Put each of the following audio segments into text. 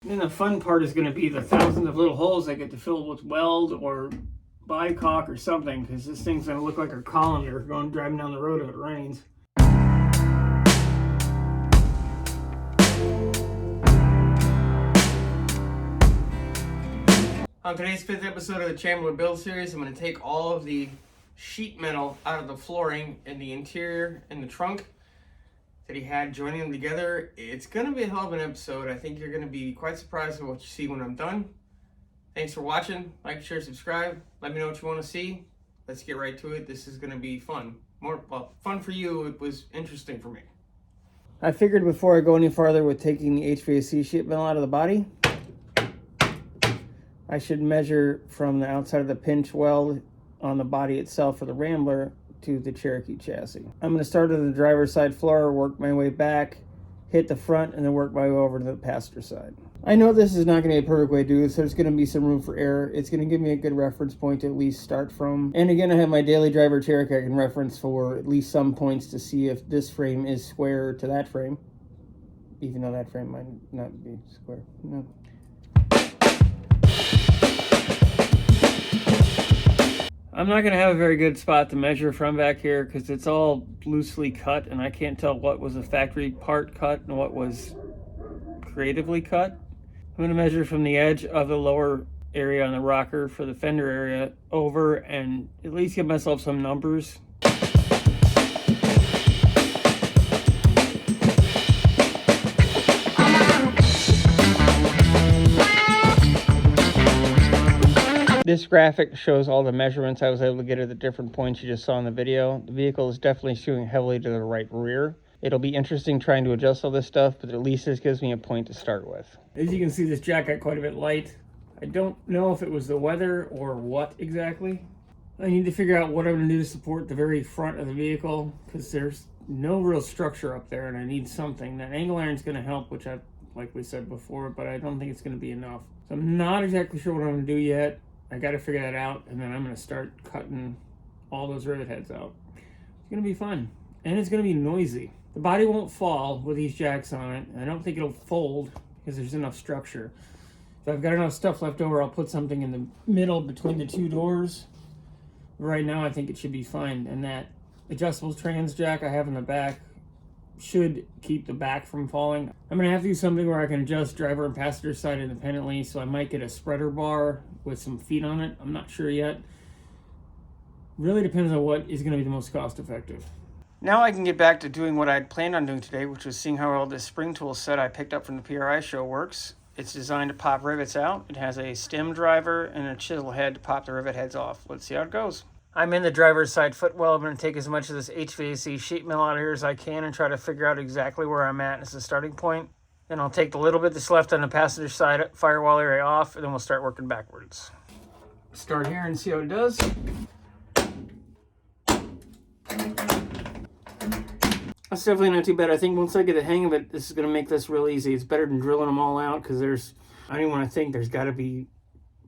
Then the fun part is going to be the thousands of little holes I get to fill with weld or bicaulk or something, because this thing's going to look like a colander driving down the road if it rains. On today's 5th episode of the Chambler build series, I'm going to take all of the sheet metal out of the flooring in the interior and the trunk that he had, joining them together. It's going to be a hell of an episode. I think you're going to be quite surprised at what you see when I'm done. Thanks for watching. Like, share, subscribe. Let me know what you want to see. Let's get right to it. This is going to be fun. Fun for you. It was interesting for me. I figured before I go any farther with taking the HVAC sheet metal out of the body, I should measure from the outside of the pinch weld on the body itself for the Rambler to the Cherokee chassis. I'm going to start at the driver's side floor, work my way back, hit the front, and then work my way over to the passenger side. I know this is not going to be a perfect way to do this, so there's going to be some room for error. It's going to give me a good reference point to at least start from. And again, I have my daily driver Cherokee I can reference for at least some points to see if this frame is square to that frame, even though that frame might not be square. No. I'm not going to have a very good spot to measure from back here because it's all loosely cut and I can't tell what was a factory part cut and what was creatively cut. I'm going to measure from the edge of the lower area on the rocker for the fender area over and at least give myself some numbers. This graphic shows all the measurements I was able to get at the different points you just saw in the video. The vehicle is definitely skewing heavily to the right rear. It'll be interesting trying to adjust all this stuff, but at least this gives me a point to start with. As you can see, this jack got quite a bit light. I don't know if it was the weather or what exactly. I need to figure out what I'm going to do to support the very front of the vehicle because there's no real structure up there and I need something. That angle iron is going to help, which I've likely said before, but I don't think it's going to be enough. So I'm not exactly sure what I'm going to do yet. I got to figure that out, and then I'm going to start cutting all those rivet heads out. It's going to be fun, and it's going to be noisy. The body won't fall with these jacks on it, and I don't think it'll fold because there's enough structure. If I've got enough stuff left over, I'll put something in the middle between the two doors. But right now, I think it should be fine, and that adjustable trans jack I have in the back should keep the back from falling. I'm going to have to do something where I can adjust driver and passenger side independently, so I might get a spreader bar with some feet on it. I'm not sure yet. Really depends on what is going to be the most cost effective. Now I can get back to doing what I'd planned on doing today, which was seeing how all this spring tool set I picked up from the PRI show works. It's designed to pop rivets out. It has a stem driver and a chisel head to pop the rivet heads off. Let's see how it goes. I'm in the driver's side footwell. I'm going to take as much of this HVAC sheet metal out of here as I can and try to figure out exactly where I'm at as a starting point. Then I'll take the little bit that's left on the passenger side firewall area off, and then we'll start working backwards. Start here and see how it does. That's definitely not too bad. I think once I get the hang of it, this is going to make this real easy. It's better than drilling them all out because I don't even want to think there's got to be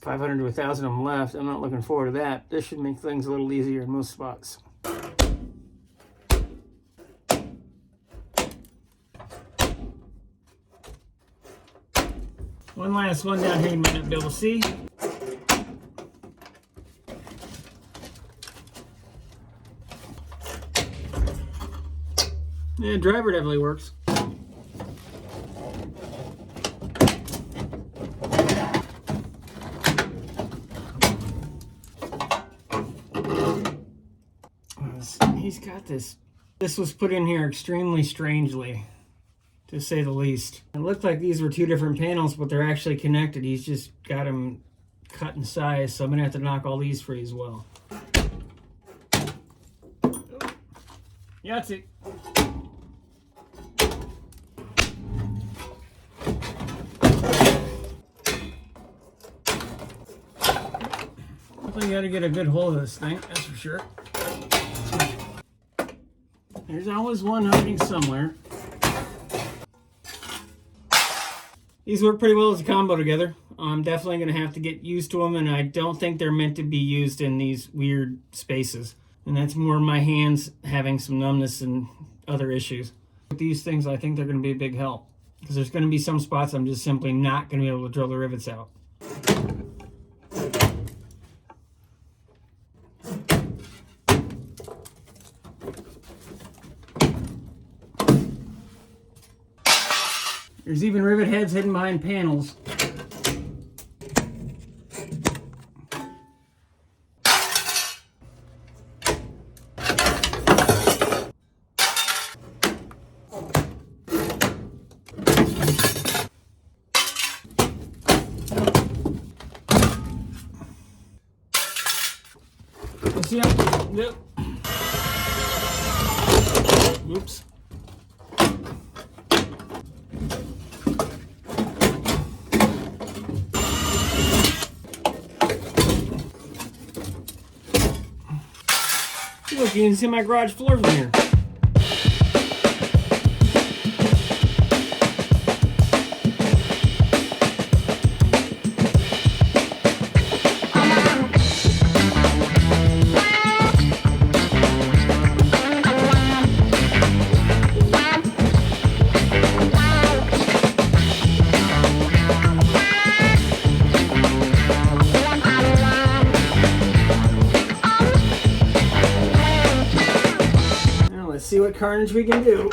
500 to 1,000 of them left. I'm not looking forward to that. This should make things a little easier in most spots. One last one down here you might not be able to see. Yeah, driver definitely works. He's got this. This was put in here extremely strangely, to say the least. It looked like these were two different panels, but they're actually connected. He's just got them cut in size, so I'm going to have to knock all these free as well. Yahtzee. Definitely got to get a good hold of this thing, that's for sure. There's always one hiding somewhere. These work pretty well as a combo together. I'm definitely going to have to get used to them, and I don't think they're meant to be used in these weird spaces. And that's more my hands having some numbness and other issues. With these things, I think they're going to be a big help. because there's going to be some spots I'm just simply not going to be able to drill the rivets out. There's even rivet heads hidden behind panels. See how? Yep. Oops. Look, you can see my garage floor from here. See what carnage we can do.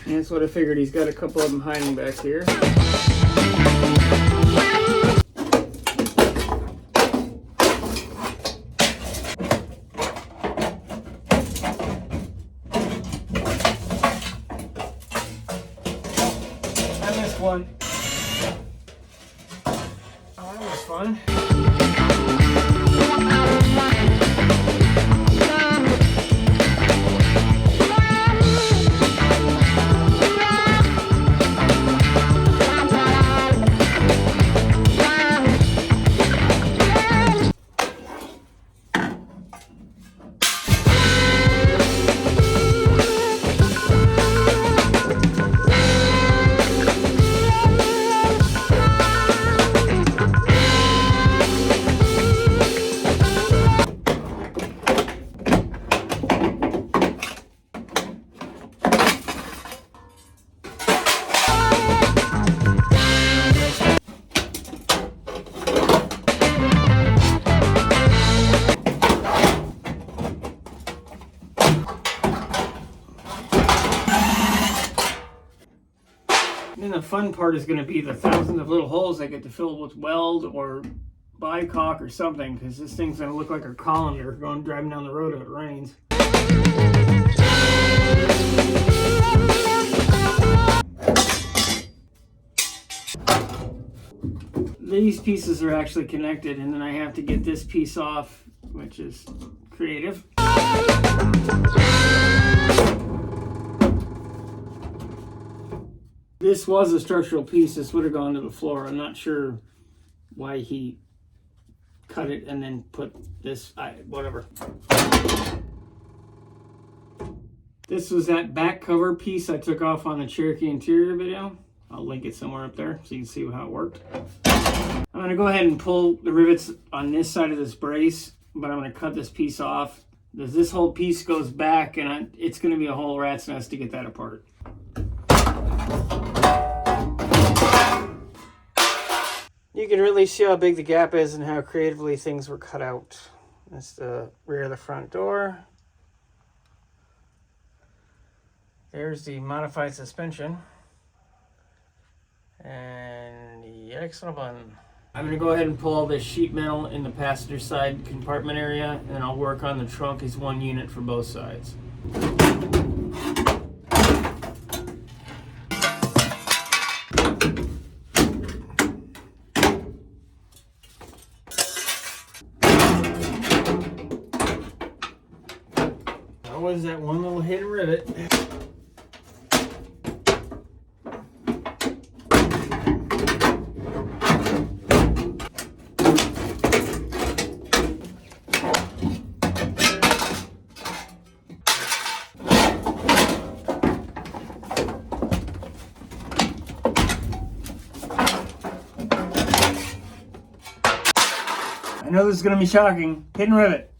And that's what I figured. He's got a couple of them hiding back here. I missed one. Oh, that was fun. And the fun part is going to be the thousands of little holes I get to fill with weld or bicock or something, because this thing's going to look like a colander driving down the road if it rains. These pieces are actually connected, and then I have to get this piece off, which is creative. This was a structural piece. This would have gone to the floor. I'm not sure why he cut it and then put this, whatever. This was that back cover piece I took off on the Cherokee interior video. I'll link it somewhere up there so you can see how it worked. I'm going to go ahead and pull the rivets on this side of this brace, but I'm going to cut this piece off. This whole piece goes back, and it's going to be a whole rat's nest to get that apart. You can really see how big the gap is and how creatively things were cut out. That's the rear of the front door. There's the modified suspension. And yikes on a bun. I'm going to go ahead and pull all this sheet metal in the passenger side compartment area, and I'll work on the trunk as one unit for both sides. Was that one little hidden rivet. I know this is going to be shocking. Hidden rivet.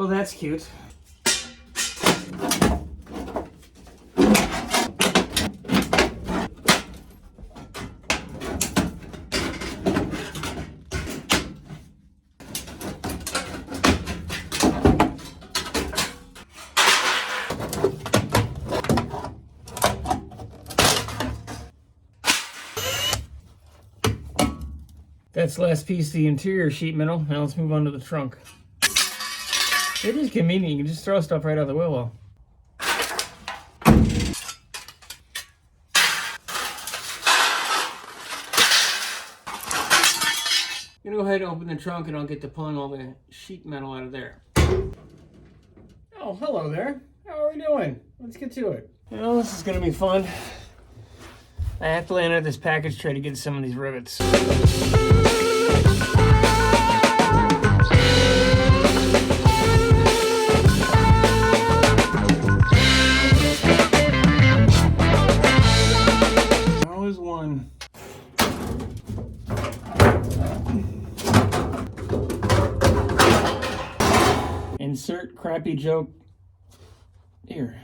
Well, that's cute. That's the last piece of the interior sheet metal. Now let's move on to the trunk. It is convenient. You can just throw stuff right out the wheel well. I'm gonna go ahead and open the trunk and I'll get to pulling all the sheet metal out of there. Oh, hello there. How are we doing? Let's get to it. Well, this is gonna be fun. I have to land out this package tray to get some of these rivets. Always one. Insert crappy joke here.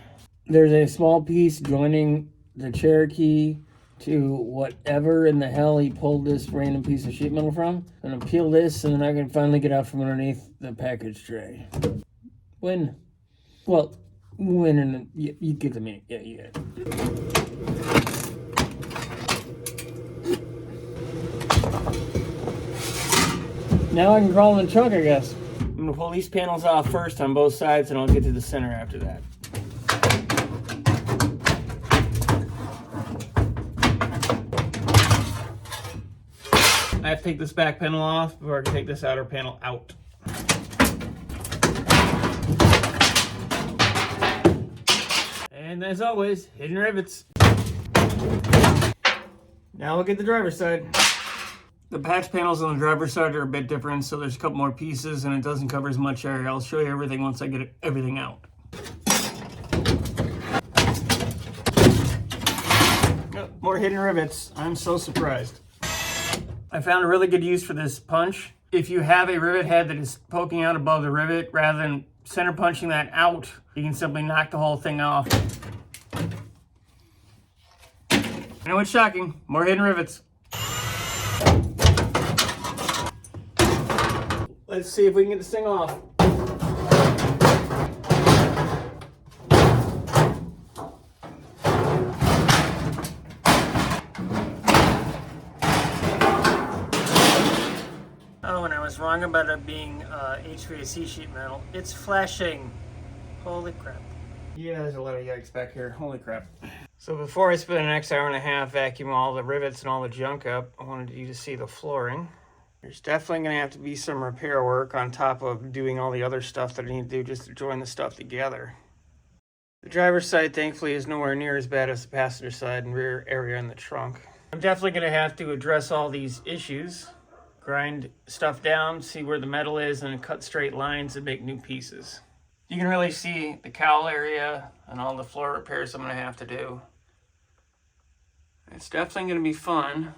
There's a small piece joining the Cherokee to whatever in the hell he pulled this random piece of sheet metal from. I'm gonna peel this and then I can finally get out from underneath the package tray. Win. Well, win and you get the meaning. Yeah, you get it. Now I can crawl in the trunk, I guess. I'm gonna pull these panels off first on both sides and I'll get to the center after that. I have to take this back panel off before I can take this outer panel out. And as always, hidden rivets. Now look at the driver's side. The patch panels on the driver's side are a bit different, so there's a couple more pieces and it doesn't cover as much area. I'll show you everything once I get everything out. Oh, more hidden rivets. I'm so surprised. I found a really good use for this punch. If you have a rivet head that is poking out above the rivet, rather than center punching that out, you can simply knock the whole thing off. I know it's shocking. More hidden rivets. Let's see if we can get this thing off. Oh, and I was wrong about it being HVAC sheet metal. It's flashing. Holy crap. Yeah, there's a lot of yikes back here. Holy crap. So before I spend the next hour and a half vacuuming all the rivets and all the junk up, I wanted you to see the flooring. There's definitely going to have to be some repair work on top of doing all the other stuff that I need to do just to join the stuff together. The driver's side, thankfully, is nowhere near as bad as the passenger side and rear area in the trunk. I'm definitely going to have to address all these issues, grind stuff down, see where the metal is, and cut straight lines and make new pieces. You can really see the cowl area and all the floor repairs I'm going to have to do. It's definitely going to be fun.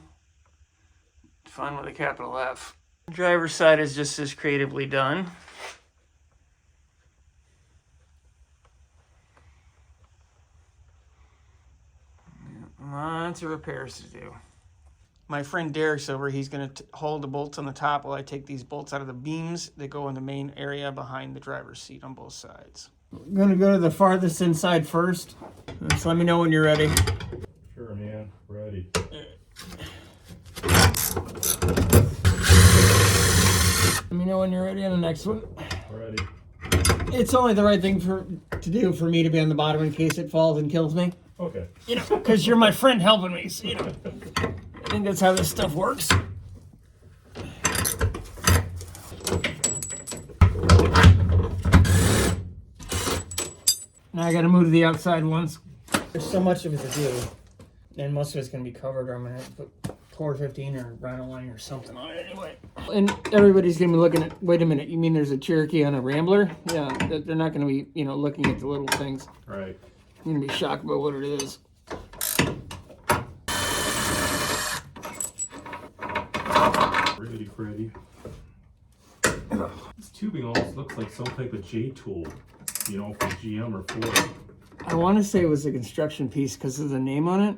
Fun with a capital F. The driver's side is just as creatively done. Lots of repairs to do. My friend Derek's over. He's going to hold the bolts on the top while I take these bolts out of the beams that go in the main area behind the driver's seat on both sides. I'm going to go to the farthest inside first. So let me know when you're ready. Sure, man. Ready. Let me know when you're ready on the next one. Ready. It's only the right thing to do for me to be on the bottom in case it falls and kills me. Okay. You know, because you're my friend helping me. So, you know, I think that's how this stuff works. Now I got to move to the outside ones. There's so much of it to do, and most of it's going to be covered, or I'm going to have to put Core 15 or Rhino line or something on it anyway. And everybody's going to be looking at, wait a minute, you mean there's a Cherokee on a Rambler? Yeah, they're not going to be, you know, looking at the little things. Right. You're going to be shocked about what it is. Ready. This tubing almost looks like some type of J tool, you know, from GM or Ford. I want to say it was a construction piece because of the name on it.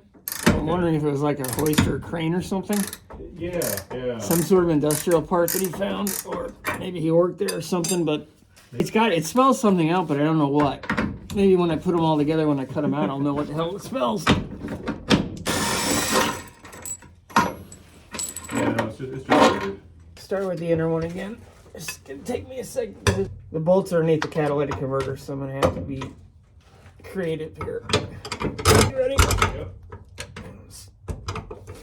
I'm wondering if it was like a hoist or a crane or something. Yeah, yeah. Some sort of industrial part that he found, or maybe he worked there or something, but it smells something out, but I don't know what. Maybe when I put them all together, when I cut them out, I'll know what the hell it smells. Yeah, no, it's just weird. Start with the inner one again. It's gonna take me a second. The bolts are underneath the catalytic converter, so I'm gonna have to be creative here. You ready? Yep.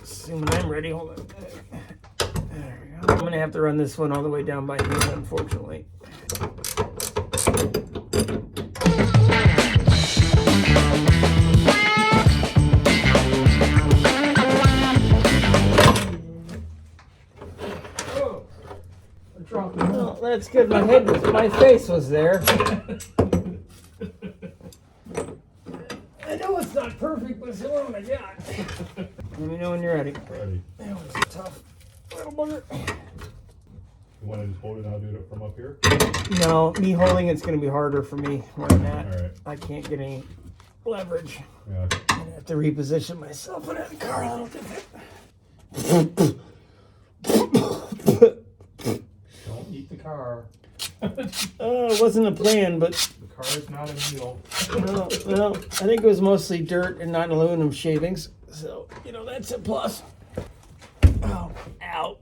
Assuming I'm ready, hold on. There we go. I'm gonna have to run this one all the way down by hand, unfortunately. Oh, that's good. My face was there. I know it's not perfect, but it's the one I got. Let me know when you're ready. Ready. That was a tough little bugger. You want to just hold it and I'll do it from up here? No, me holding it's going to be harder for me where I'm at. All right. I can't get any leverage. Yeah. I'm going to have to reposition myself in the car a little different. Don't eat the car. It wasn't a plan, but The car is not a meal. well, I think it was mostly dirt and not aluminum shavings. So, you know, that's a plus. Oh, ow.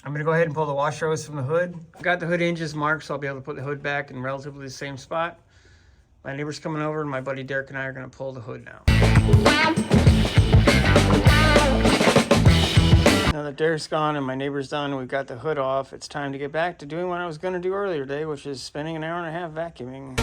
I'm gonna go ahead and pull the washer hose from the hood. I've got the hood hinges marked, so I'll be able to put the hood back in relatively the same spot. My neighbor's coming over, and my buddy Derek and I are gonna pull the hood now. Now that Derek's gone and my neighbor's done and we've got the hood off, it's time to get back to doing what I was gonna do earlier today, which is spending an hour and a half vacuuming.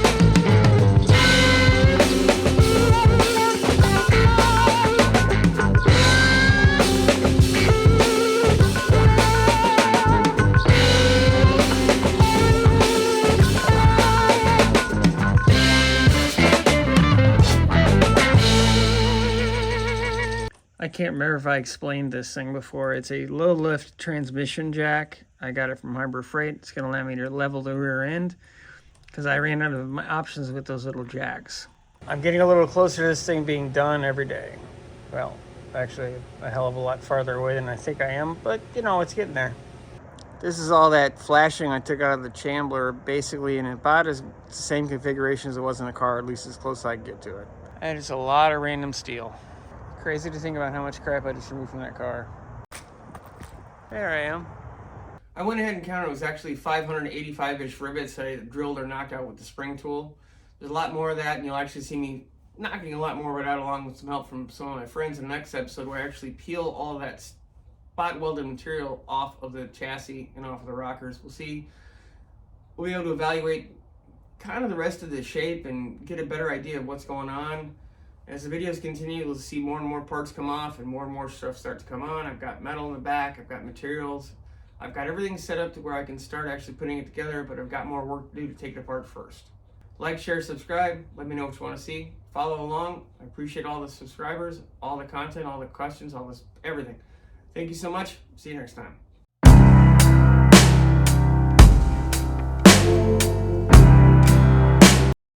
I can't remember if I explained this thing before. It's a low lift transmission jack. I got it from Harbor Freight. It's going to allow me to level the rear end because I ran out of my options with those little jacks. I'm getting a little closer to this thing being done every day. Well, actually a hell of a lot farther away than I think I am, but you know, it's getting there. This is all that flashing I took out of the Chambler, basically in about the same configuration as it was in the car, at least as close as I could get to it. And it's a lot of random steel. Crazy to think about how much crap I just removed from that car. There I am. I went ahead and counted. It was actually 585-ish rivets I drilled or knocked out with the spring tool. There's a lot more of that, and you'll actually see me knocking a lot more of it out along with some help from some of my friends in the next episode, where I actually peel all that spot welded material off of the chassis and off of the rockers. We'll be able to evaluate kind of the rest of the shape and get a better idea of what's going on. As the videos continue, we'll see more and more parts come off and more stuff start to come on. I've got metal in the back, I've got materials, I've got everything set up to where I can start actually putting it together, but I've got more work to do to take it apart first. Like, share, subscribe, let me know what you want to see. Follow along. I appreciate all the subscribers, all the content, all the questions, everything. Thank you so much. See you next time.